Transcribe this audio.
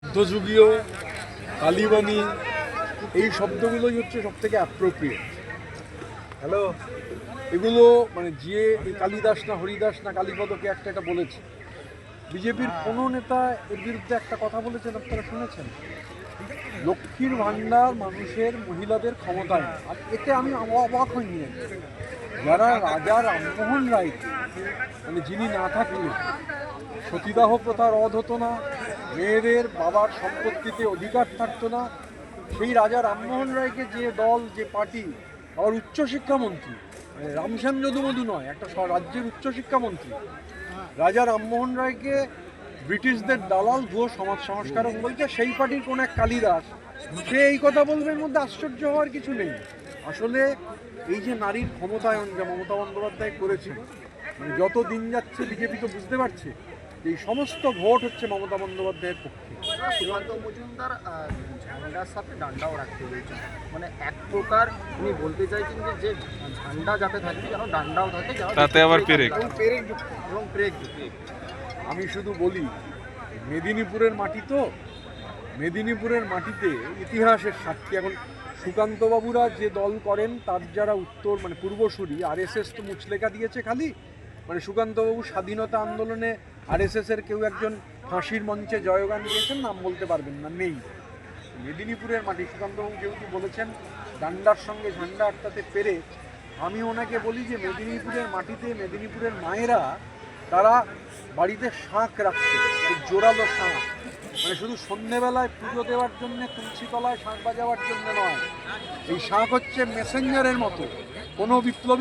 মধ্যযুগীয় কালীবাণী এই শব্দগুলোই হচ্ছে সব থেকে অ্যাপ্রোপ্রিয়েট। হ্যালো, এগুলো মানে যে এই কালিদাস না হরিদাস না কালীপদকে একটা বলেছে, বিজেপির কোনো নেতা এর বিরুদ্ধে একটা কথা বলেছেন আপনারা শুনেছেন? লক্ষ্মীর ভাণ্ডার মানুষের মহিলাদের ক্ষমতায়, আর এতে আমি অবাক হইনি। যারা রাজা রামমোহন রায়কে মানে যিনি না থাকলে সতীদাহ প্রথা রদ হতো না, মেয়েদের বাবার সম্পত্তিতে অধিকার থাকতো না, সেই রাজা রামমোহন রায়কে যে দল যে পার্টি, আবার উচ্চশিক্ষামন্ত্রী রামশ্যাম যদুমধু নয়, একটা রাজ্যের উচ্চশিক্ষামন্ত্রী রাজা রামমোহন রায়কে ব্রিটিশদের দালাল ভুয়ো সমাজ সংস্কারক বলছে, সেই পার্টির কোন এক কালিদাস সে এই কথা বলবে, এর মধ্যে আশ্চর্য হওয়ার কিছু নেই। আসলে এই যে নারীর ক্ষমতায়ন যা মমতা বন্দ্যোপাধ্যায় করেছে, মানে যত দিন যাচ্ছে বিজেপি তো বুঝতে পারছে এই সমস্ত ভোট হচ্ছে মমতা বন্দ্যোপাধ্যায়ের পক্ষে। সুকান্ত মজুমদার ঝান্ডার সাথে ডান্ডাও রাখতে হয়েছে, মানে এক প্রকার উনি বলতে চাইছেন যে ঝান্ডা যাতে থাকে যেন ডান্ডাও থাকে, তাতে আবার পেরেক এবং পেরেক। আমি শুধু বলি, মেদিনীপুরের মাটি তো, মেদিনীপুরের মাটিতে ইতিহাসের সাক্ষী। এখন সুকান্তবাবুরা যে দল করেন তার যারা উত্তর মানে পূর্বসূরি আরএসএস তো মুচলেখা দিয়েছে খালি, মানে সুকান্তবাবু স্বাধীনতা আন্দোলনে আরএসএসের কেউ একজন ফাঁসির মঞ্চে জয়গান দিয়েছেন, নাম বলতে পারবেন না, নেই। মেদিনীপুরের মাটি, সুকান্তবাবু যেহেতু বলেছেন ডান্ডার সঙ্গে ঝান্ডা আটকাতে পেরে, আমি ওনাকে বলি যে মেদিনীপুরের মাটিতে মেদিনীপুরের মায়েরা তারা বাড়িতে শাঁখ রাখতে, জোরালো শাঁখ, মানে শুধু সন্ধ্যেবেলায় পুজো দেওয়ার জন্য তুলসী তলায় শাঁখ বাজাবার জন্য নয়। এই শাঁখ হচ্ছে মেসেঞ্জারের মতো, কোনো বিপ্লবী